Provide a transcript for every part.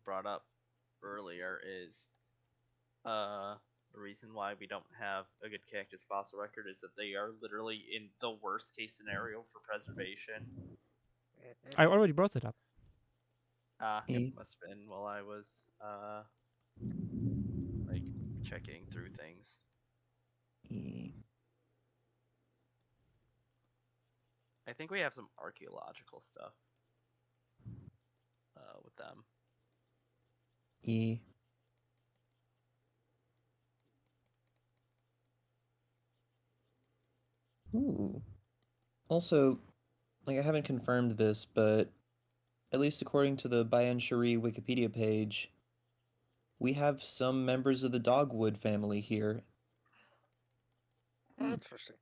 brought up earlier is the reason why we don't have a good cactus fossil record is that they are literally in the worst case scenario for preservation. I already brought it up. It must have been while I was like checking through things. I think we have some archaeological stuff with them. Ooh. Also, like I haven't confirmed this, but at least according to the Bayan Shari Wikipedia page, we have some members of the dogwood family here. Interesting.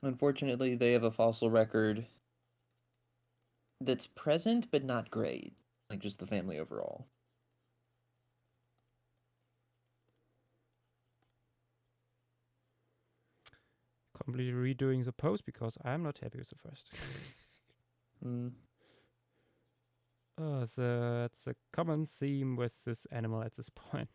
Unfortunately, they have a fossil record that's present but not great. Like just the family overall. Completely redoing the post because I'm not happy with the first. Oh, it's a common theme with this animal at this point.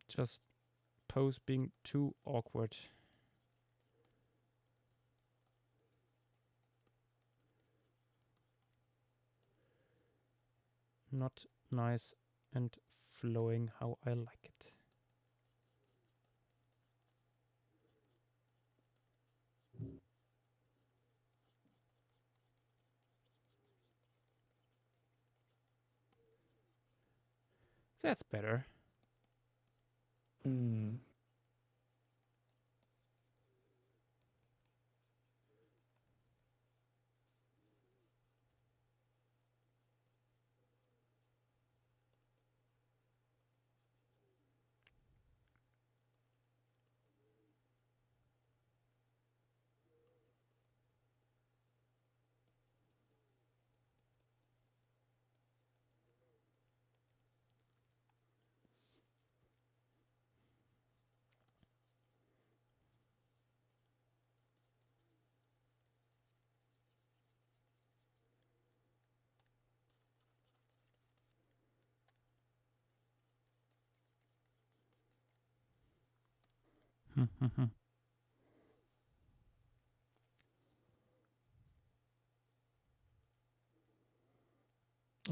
Just pose being too awkward. Not nice and flowing how I like it. That's better.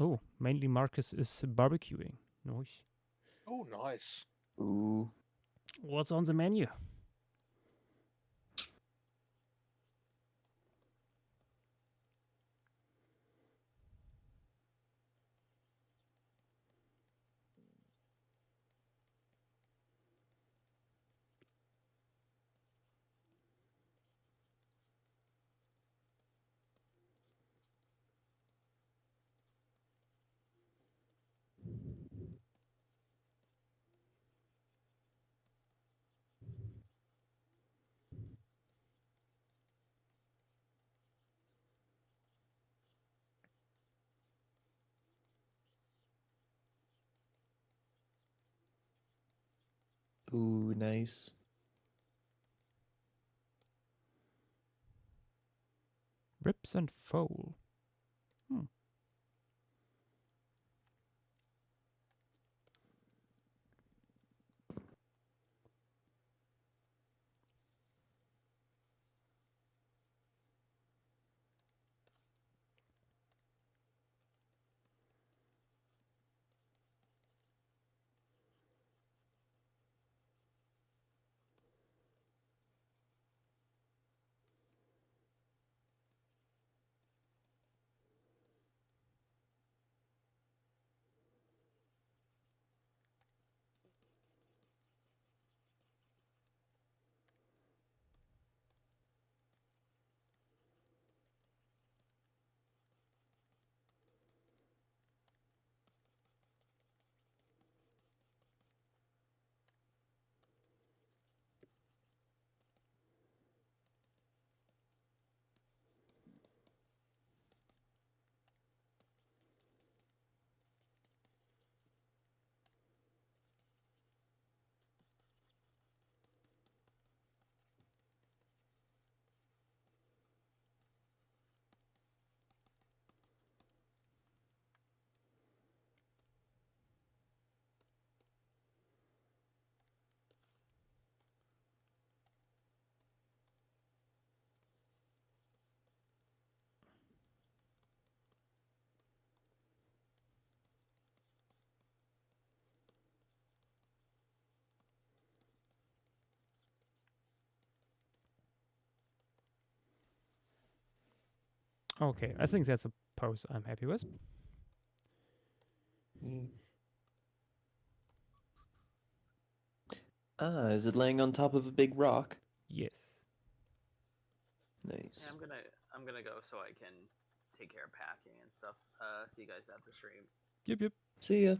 Oh, mainly Marcus is barbecuing. Nice. Oh, nice. Ooh. What's on the menu? Ooh, nice. Ribs and foal. Okay, I think that's a pose I'm happy with. Ah, is it laying on top of a big rock? Yes. Nice. Yeah, I'm gonna go so I can take care of packing and stuff. See you guys after stream. Yep, yep. See ya.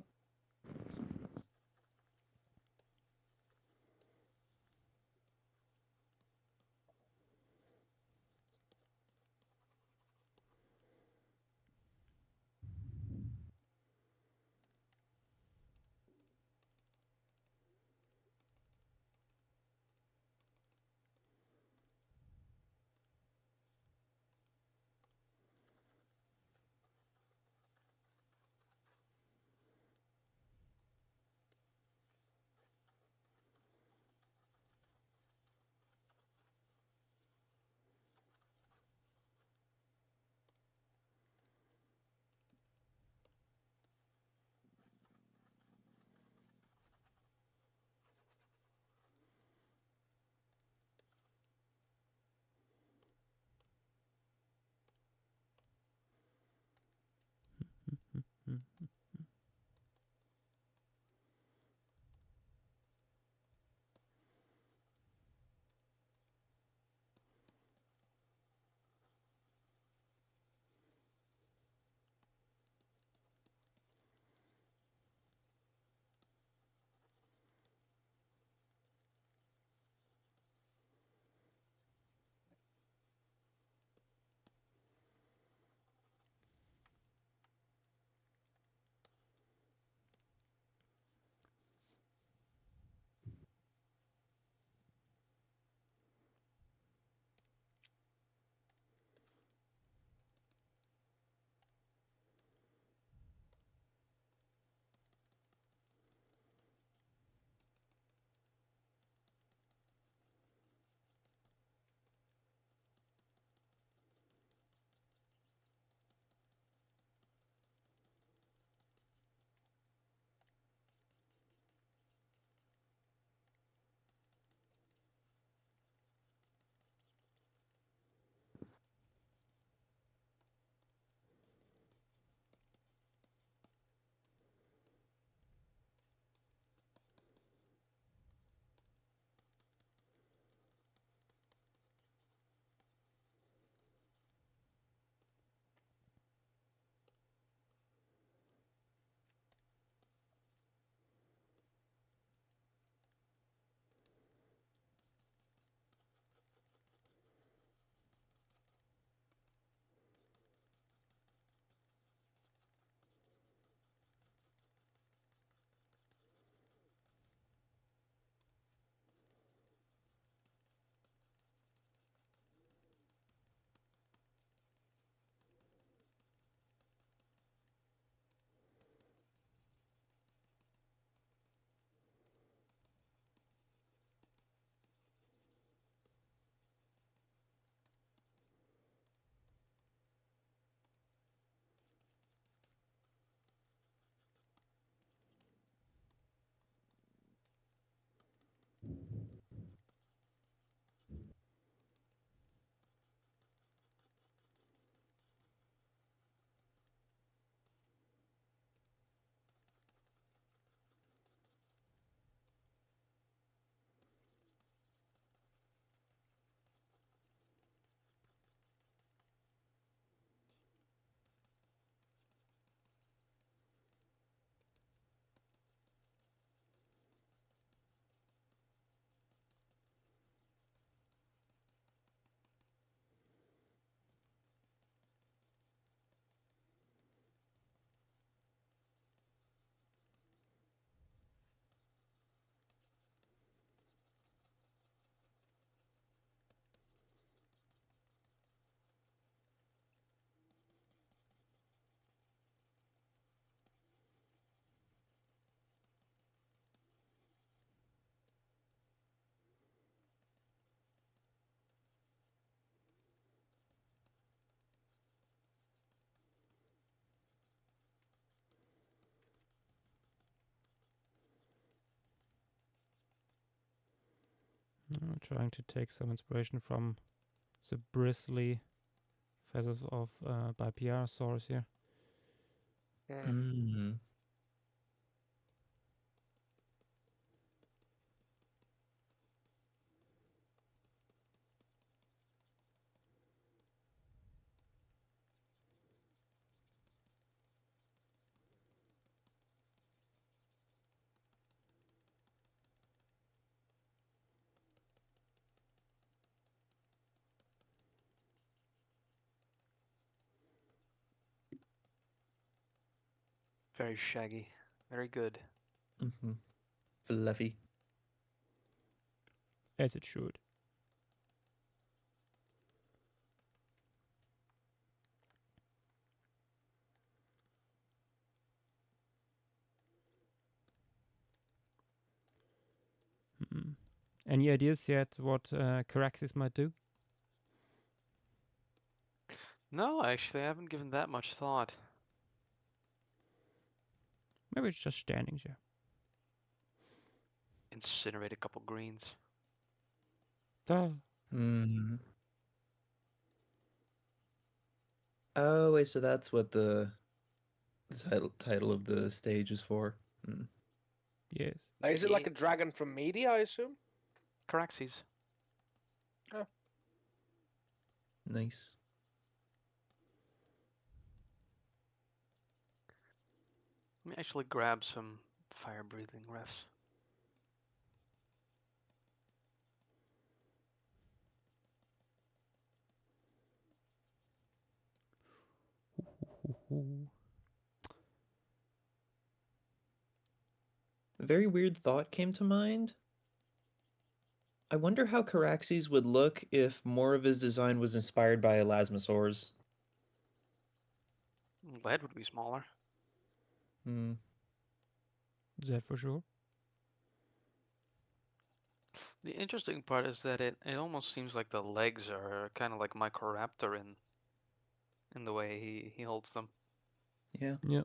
Trying to take some inspiration from the bristly feathers of by Piarosaurus here. Mm. Very shaggy. Very good. Mm-hmm. Fluffy. As it should. Mm. Any ideas yet what Caraxes might do? No, actually, I haven't given that much thought. Maybe it's just standing there. Incinerate a couple greens. Duh. Mm. Oh, wait, so that's what the title of the stage is for. Mm. Yes. Now, is it like a dragon from media, I assume? Caraxes. Nice. Let me actually grab some fire-breathing refs. A very weird thought came to mind. I wonder how Caraxes would look if more of his design was inspired by elasmosaurs. Lead would be smaller. Hmm. That for sure. The interesting part is that it almost seems like the legs are kind of like Microraptor in the way he holds them. Yeah. Yeah.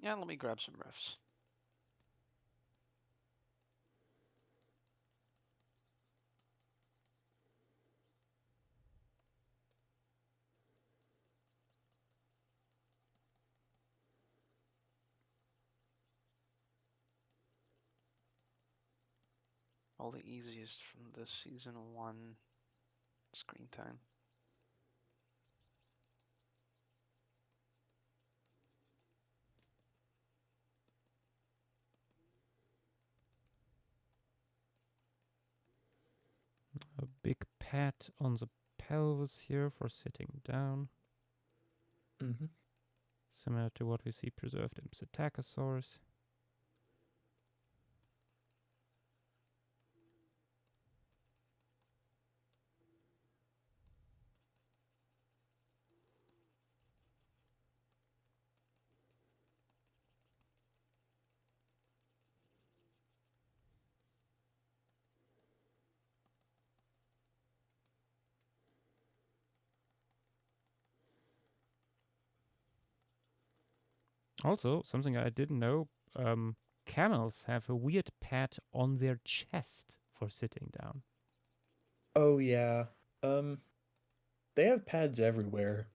Yeah, let me grab some refs. All the easiest from the season 1 screen time. A big pat on the pelvis here for sitting down. Mm-hmm. Similar to what we see preserved in Psittacosaurus. Also, something I didn't know, camels have a weird pat on their chest for sitting down. Oh, yeah. They have pads everywhere.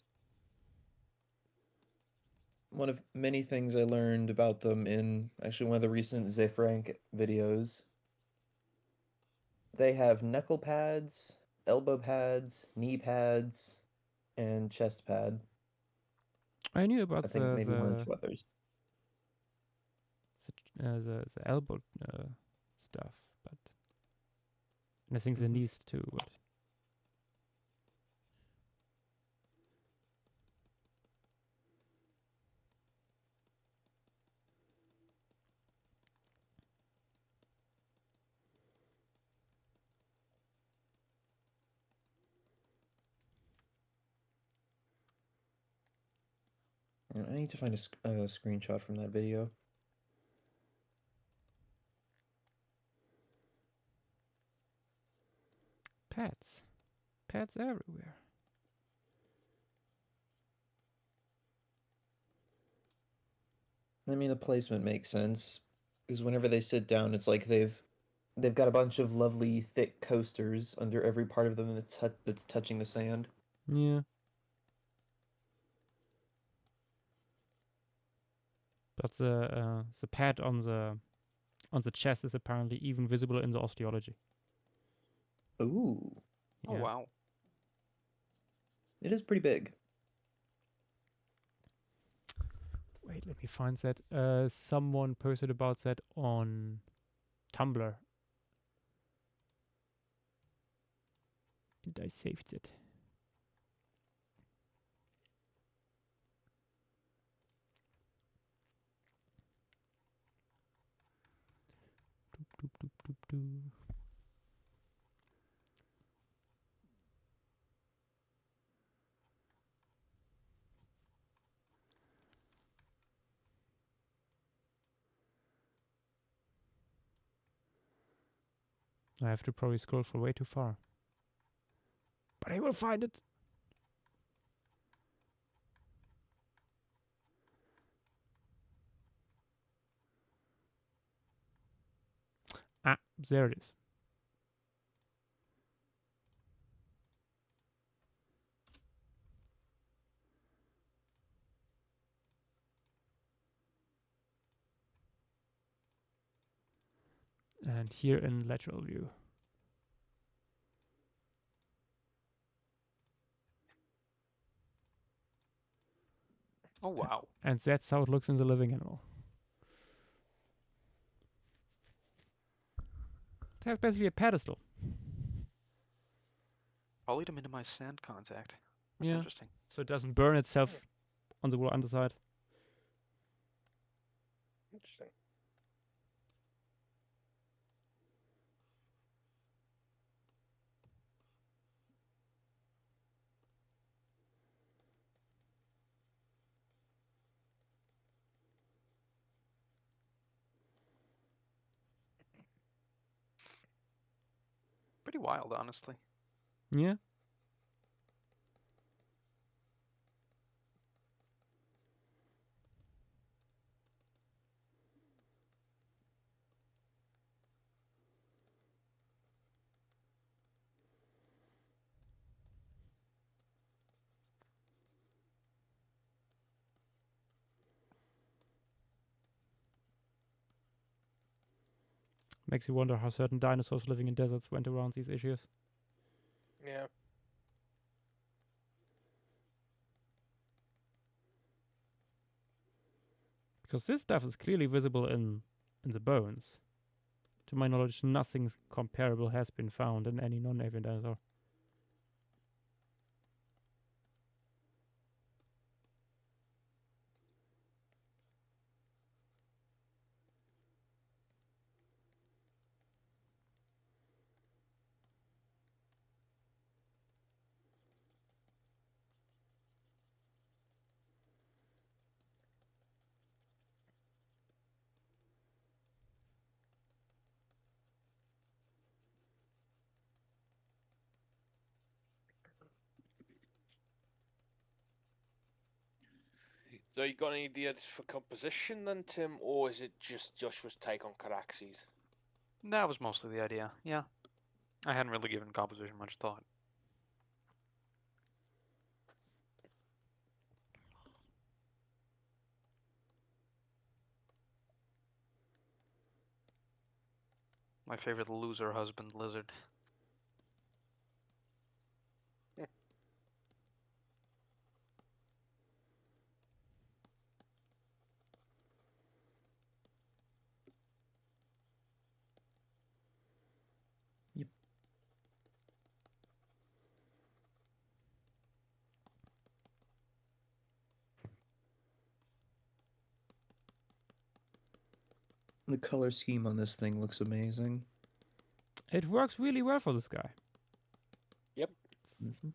One of many things I learned about them in actually one of the recent Zefrank videos. They have knuckle pads, elbow pads, knee pads, and chest pad. I knew about I think maybe one or two others. the elbow stuff, but and I think the Mhm. knees too. But I need to find a screenshot from that video. pats pads everywhere. I mean, the placement makes sense because whenever they sit down, it's like they've got a bunch of lovely thick coasters under every part of them that's touching the sand. Yeah. But the pad on the chest is apparently even visible in the osteology. Ooh, Oh Yeah. wow. it is pretty big. Wait, let me find that. Someone posted about that on Tumblr. And I saved it. Doop, doop, doop, doop. I have to probably scroll for way too far. But I will find it. Ah, there it is. And here in lateral view. Oh wow. And that's how it looks in the living animal. It has basically a pedestal. Probably to minimize sand contact. That's Yeah. interesting. So it doesn't burn itself on the underside. Interesting. Pretty wild, honestly. Yeah. Makes you wonder how certain dinosaurs living in deserts went around these issues. Yeah. Because this stuff is clearly visible in the bones. To my knowledge, nothing comparable has been found in any non-avian dinosaur. So you got any ideas for composition then, Tim, or is it just Joshua's take on Caraxes? That was mostly the idea. Yeah. I hadn't really given composition much thought. My favorite loser husband lizard. The color scheme on this thing looks amazing. It works really well for this guy. Yep. Mm-hmm.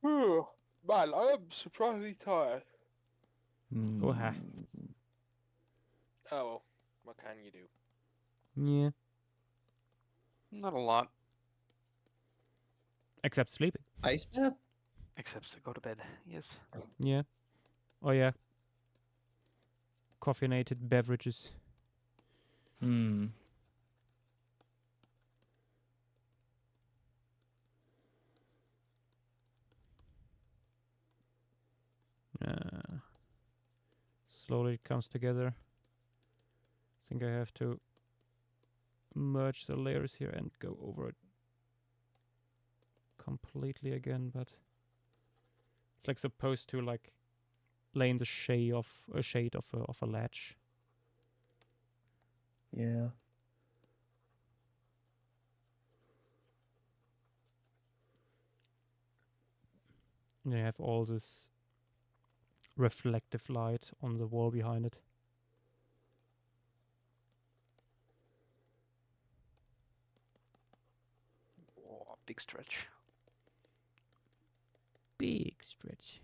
Man, I am surprisingly tired. Oh, ha. Oh well, what can you do? Yeah. Not a lot, Except sleeping. Ice bath? except to go to bed. Yes. Yeah. Oh, yeah. Caffeinated beverages. Hmm. Slowly it comes together. I think I have to merge the layers here and go over it completely again, but it's like supposed to like lay in the shade of a latch. Yeah. And you have all this reflective light on the wall behind it. Oh, big stretch. Big stretch.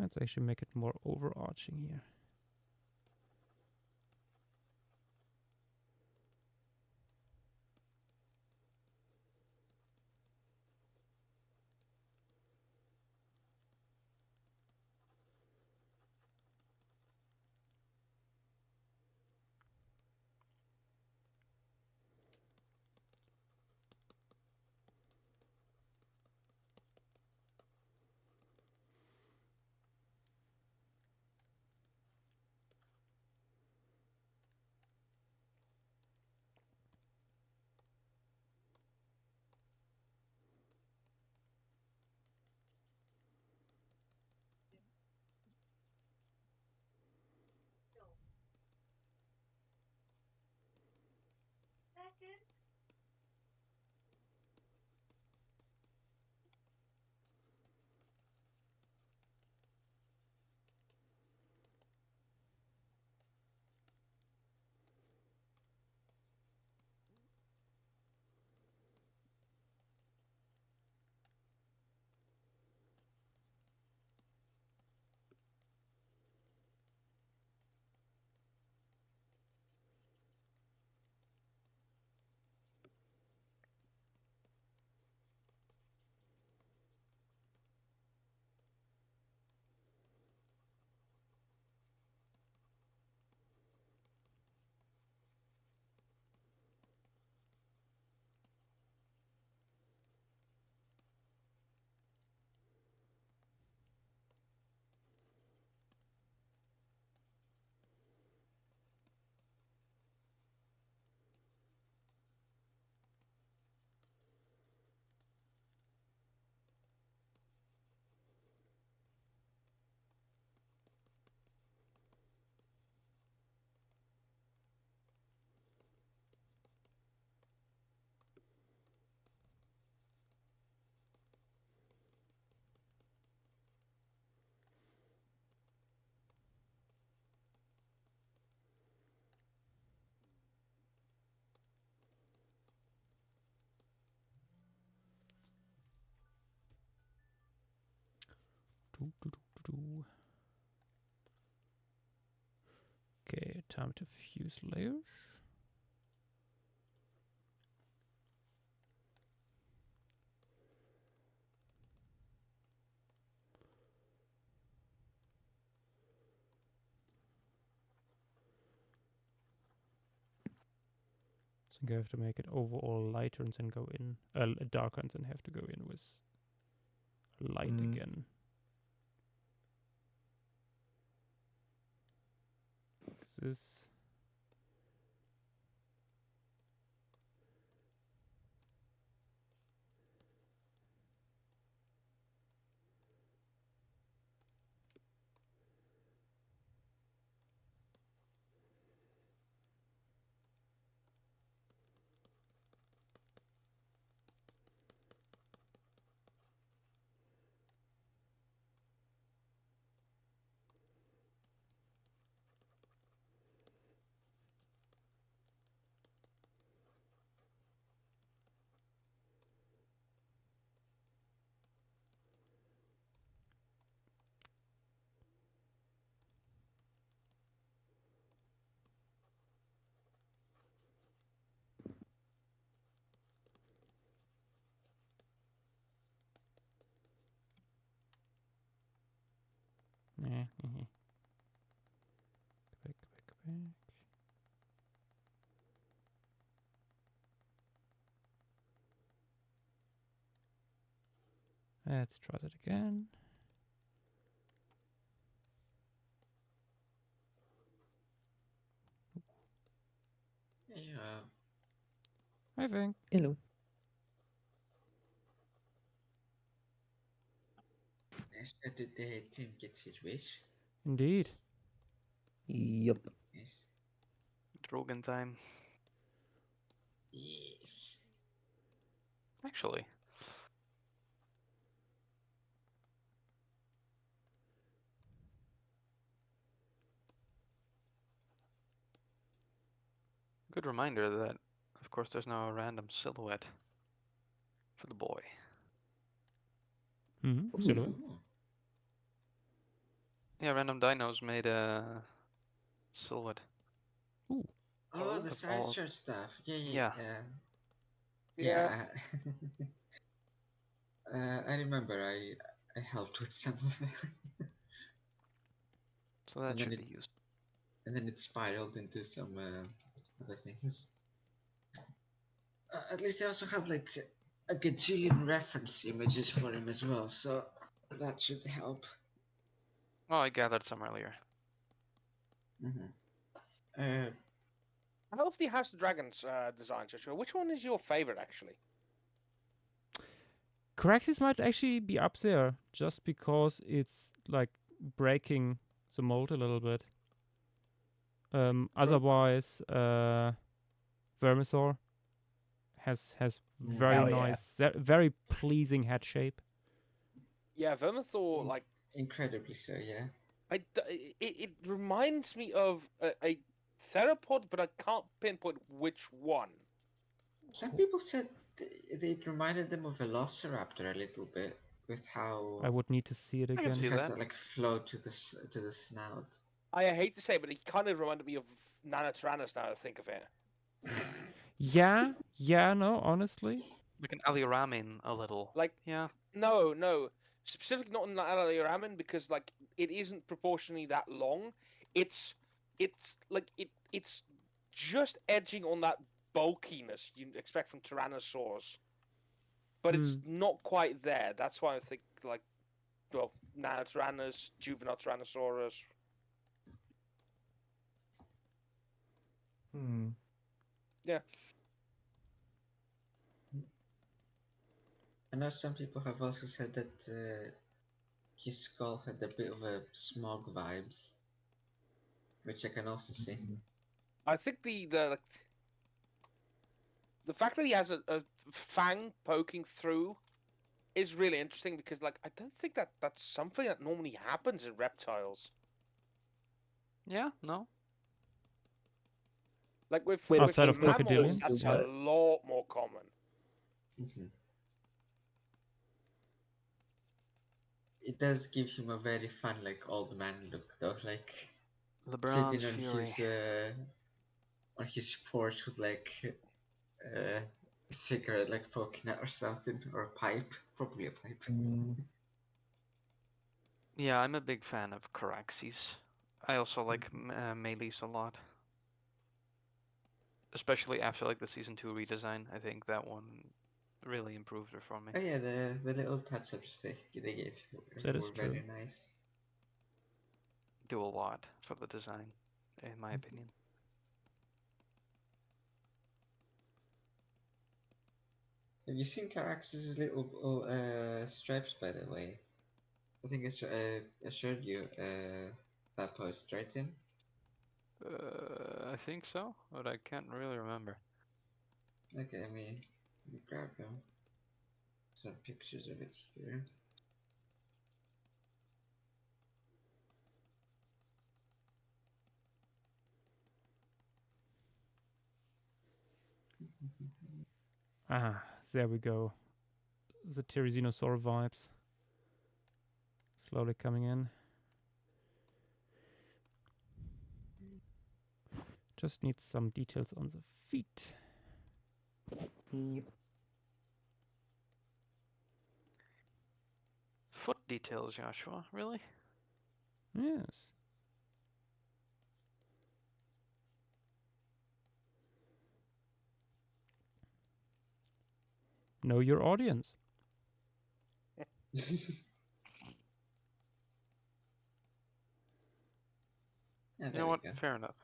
Let's actually make it more overarching here. Okay, time to fuse layers. I think I have to make it overall lighter and then go in, darker and then have to go in with light again. This. Nah. Go back. Let's try that again. Yeah. I think. Hello. Nice that the team gets his wish. Indeed. Yep. Yes. Drogon time. Yes. Actually, good reminder that, of course, there's now a random silhouette for the boy. Silhouette. Oh. Yeah, random dinos made a silhouette. Ooh. Oh, Oh, the of side all- chart stuff. Yeah. Yeah. Yeah. I remember I helped with some of them, So that And then should it- be used. and then it spiraled into some other things. At least I also have like a gajillion reference images for him as well, so that should help. Oh, I gathered some earlier. I love the House of Dragons design, Joshua. Which one is your favorite, actually? Caraxes might actually be up there just because it's like breaking the mold a little bit. Otherwise, Vermithor has very Hell yeah. nice, very pleasing head shape. Yeah, Vermithor, like, Incredibly so, yeah. it reminds me of a theropod, but I can't pinpoint which one. Some people said it reminded them of Velociraptor a little bit with how I would need to see it I can again. see it has that. that like flow to the snout. I hate to say it, but it kind of reminded me of Nanotyrannus now that I think of it. Yeah, no, honestly. Like an Aliramin a little. Like, Yeah. no. Specifically not in Ramen because, like, it isn't proportionally that long. It's like, it's just edging on that bulkiness you'd expect from Tyrannosaurs. But it's not quite there. That's why I think, like, well, Nanotyrannus, Juvenile Tyrannosaurus. Yeah. I know some people have also said that his skull had a bit of a smog vibes, which I can also see. I think the fact that he has a fang poking through is really interesting because, like, I don't think that that's something that normally happens in reptiles. Yeah, no. Like with Outside of mammals, crocodilians, that's yeah. a lot more common. It does give him a very fun, like, old man look, though. Like LeBron's sitting Fury. on his porch with like a cigarette, like poking out or something, or a pipe, probably a pipe. Yeah, I'm a big fan of Caraxes. I also like Melis a lot. Especially after like the season 2 redesign. I think that one really improved it for me. Oh yeah, the little touch-ups they gave That is were true. very nice. Do a lot for the design, in my opinion. Have you seen Carax's little stripes, by the way? I think I showed you that post, right, Tim? I think so, but I can't really remember. Okay, let me grab them. Some pictures of it here. Ah, there we go. The Therizinosaur vibes. Slowly coming in. Just need some details on the feet. Yep. Foot details, Joshua, really? Yes. Know your audience. Yeah, You there know we what? go. Fair enough.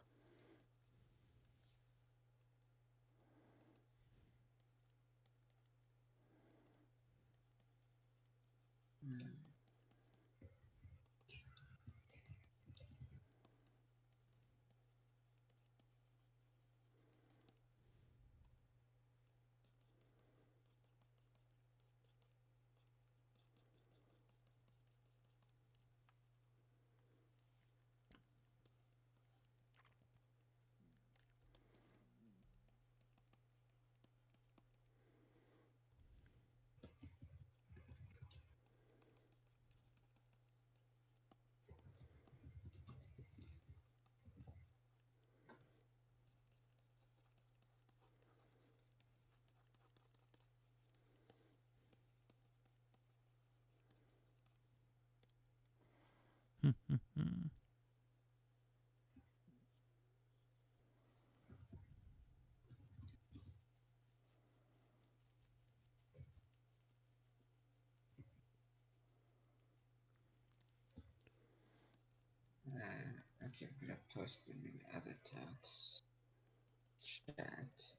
Hmm. Okay, I'm gonna post them in other talks chat.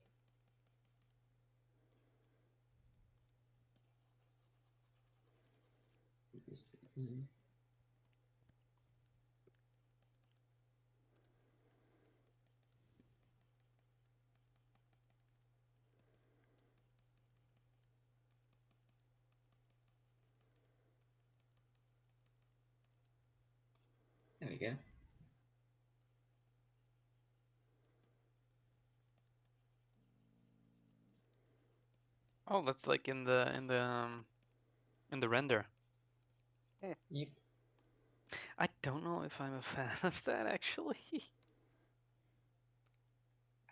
There we go. Oh, that's like in the render. Yep. I don't know if I'm a fan of that actually.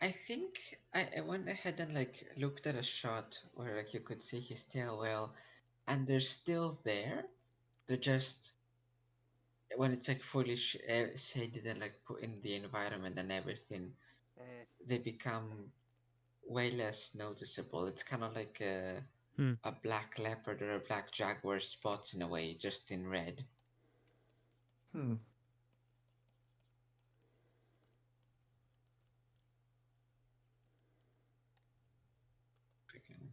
I think I went ahead and like looked at a shot where like you could see his tail well, and they're still there. They're just when it's like fully shaded and like put in the environment and everything, Mm. they become way less noticeable. It's kind of like Hmm. a black leopard or a black jaguar spots in a way, just in red. Hmm. If I can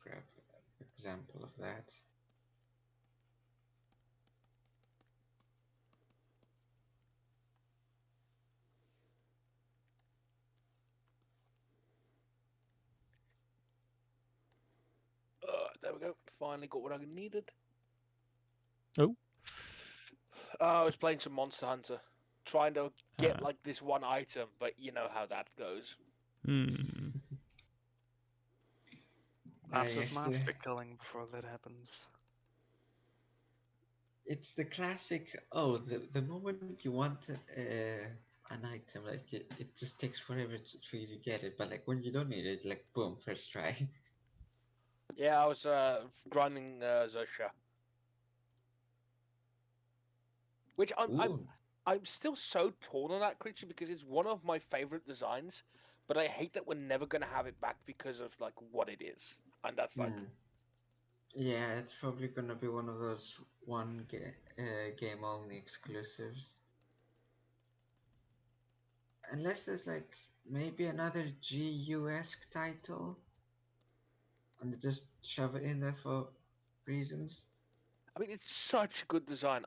grab an example of that. There we go. Finally got what I needed. Oh. I was playing some Monster Hunter, trying to get Ah. like this one item, but you know how that goes. Hmm. Lots of Yes, monster killing before that happens. it's the classic. Oh, the moment you want an item, like it just takes forever for you to get it. But like when you don't need it, like boom, first try. Yeah, I was grinding Zosha, which Ooh, I'm still so torn on that creature because it's one of my favorite designs, but I hate that we're never gonna have it back because of like what it is, and that's like hmm. Yeah, it's probably gonna be one of those game only exclusives. Unless there's like maybe another GU-esque title and they just shove it in there for reasons. I mean it's such a good design.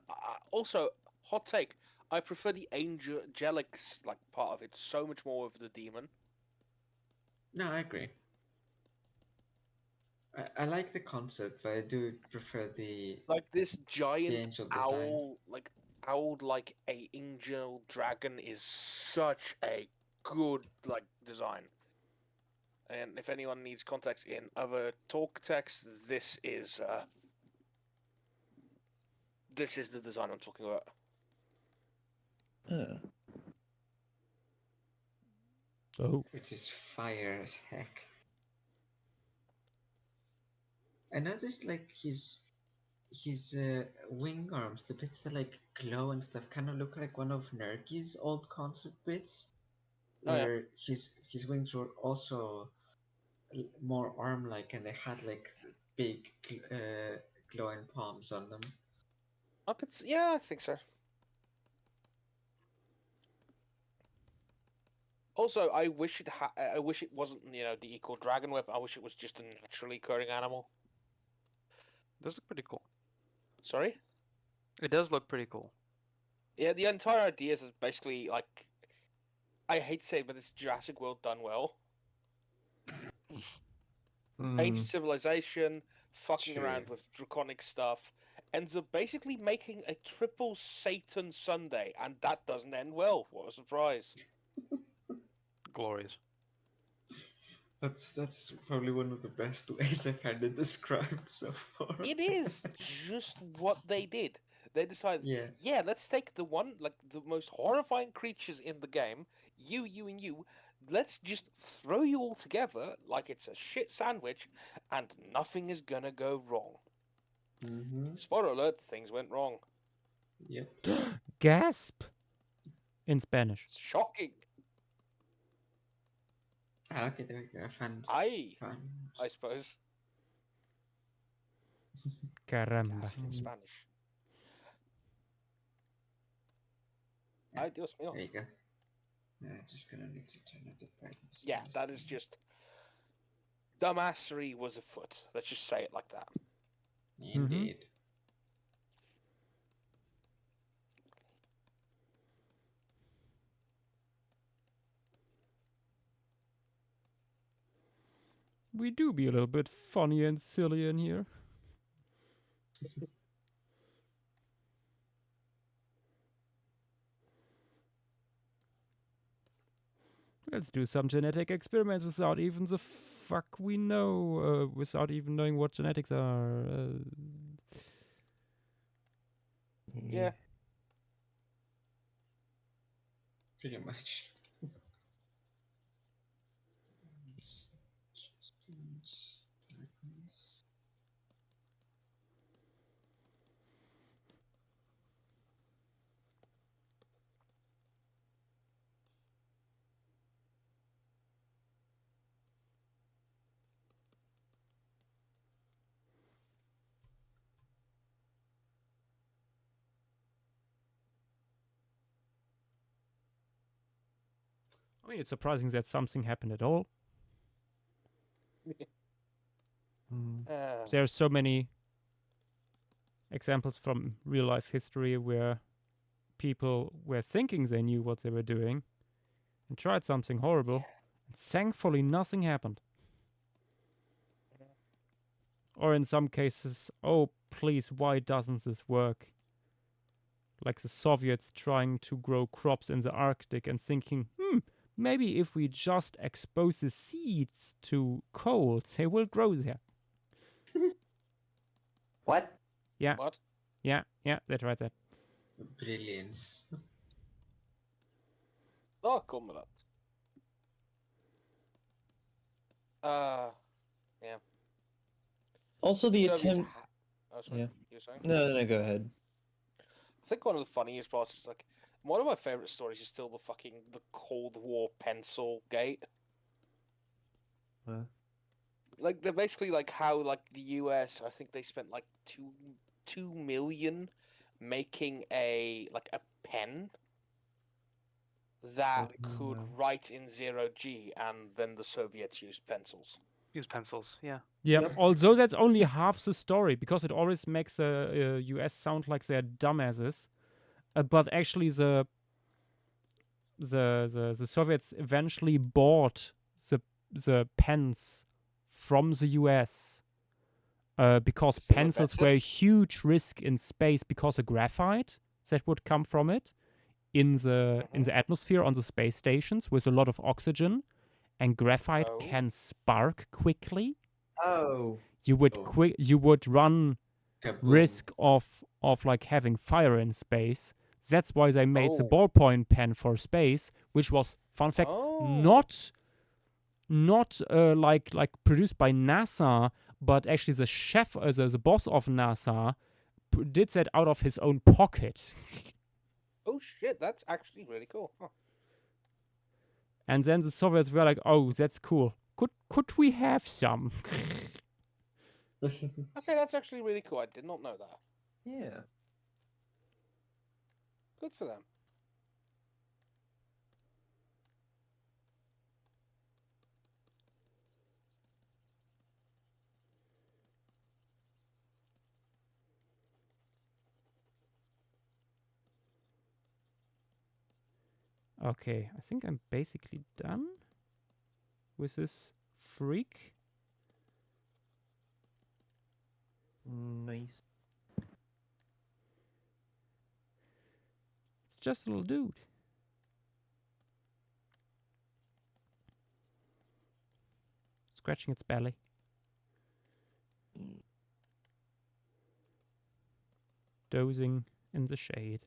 Also, hot take, I prefer the angelic like part of it so much more of the demon. No, I agree. I like the concept, but I do prefer Like this the giant angel design. owl like a angel dragon is such a good like design. And if anyone needs context in other talk text, this is the design I'm talking about. Huh. Oh. Which is fire as heck. I noticed like his his wing arms, the bits that like glow and stuff, kind of look like one of Nerky's old concept bits, Oh yeah. where his wings were also more arm-like, and they had like big glowing palms on them. Yeah, I think so. Also, I wish I wish it wasn't the equal dragon whip. I wish it was just a naturally occurring animal. Does look pretty cool. Sorry. It does look pretty cool. Yeah, the entire idea is basically like, I hate to say it, but it's Jurassic World done well. Ancient civilization, fucking True. around with draconic stuff, ends up basically making a triple Satan Sunday, and that doesn't end well. What a surprise! Glorious. That's probably one of the best ways I've had it described so far. It is just what they did. They decided, Yeah. let's take the most horrifying creatures in the game, you, and you. Let's just throw you all together like it's a shit sandwich, and nothing is gonna go wrong. Mm-hmm. Spoiler alert: things went wrong. Yep. Gasp! In Spanish. It's shocking. Okay, there we go. Fun. I suppose. Caramba. Gasp in Spanish. Ay, Dios mío. There you go. Just gonna need to turn up the brightness. Yeah, that is just dumbassery was afoot. Let's just say it like that. Indeed. We do be a little bit funny and silly in here. Let's do some genetic experiments without even the fuck we know, without even knowing what genetics are. Yeah. Pretty much. I mean, it's surprising that something happened at all. There are so many examples from real life history where people were thinking they knew what they were doing and tried something horrible, and thankfully nothing happened. Or in some cases, oh please, why doesn't this work? Like the Soviets trying to grow crops in the Arctic and thinking, maybe if we just expose the seeds to cold, they will grow there. What? Yeah. What? Yeah, they tried that. Brilliance. Oh, come on. Yeah. Also, the Soviets attempt. Oh, sorry. Yeah. You were saying? No, go ahead. I think one of the funniest parts is like one of my favorite stories is still the Cold War pencil gate. Huh? Like they're basically like how like the US, I think they spent like two million making a pen that could write in 0G, and then the Soviets used pencils. Use pencils, yeah. Yeah, Yep. although that's only half the story, because it always makes the US sound like they're dumbasses. But actually, the Soviets eventually bought the pens from the US because Still pencils invented? were a huge risk in space because of graphite that would come from it in the atmosphere on the space stations with a lot of oxygen, and graphite Oh. can spark quickly. Oh. You would run Kaboom. risk of like having fire in space. That's why they made the Oh. ballpoint pen for space, which was, fun fact, not like produced by NASA, but actually the chef, the boss of NASA, did that out of his own pocket. Oh shit, that's actually really cool. Huh. And then the Soviets were like, "Oh, that's cool. Could we have some?" Okay, that's actually really cool. I did not know that. Yeah. Good for them. Okay, I think I'm basically done with this freak. Nice. It's just a little dude. Scratching its belly. Dozing in the shade.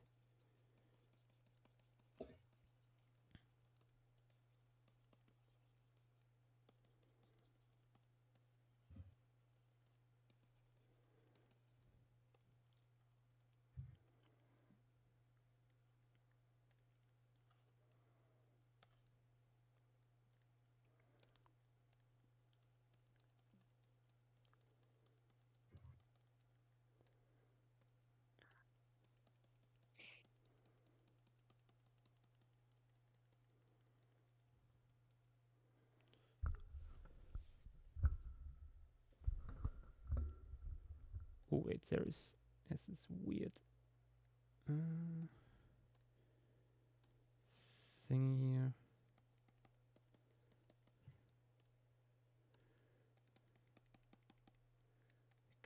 Oh wait, there's this weird thing here.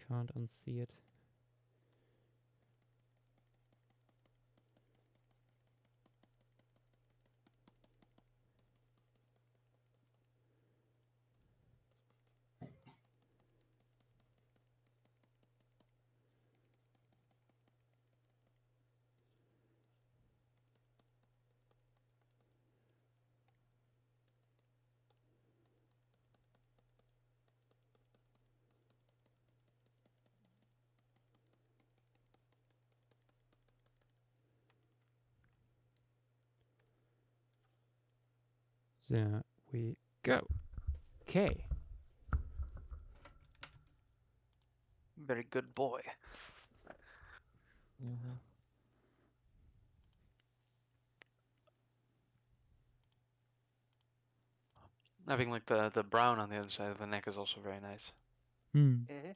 Can't unsee it. There we go. Okay. Very good boy. Mm-hmm. Having like the brown on the other side of the neck is also very nice. Mm-hmm.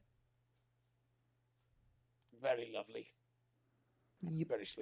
Very lovely. Yep. Very sweet.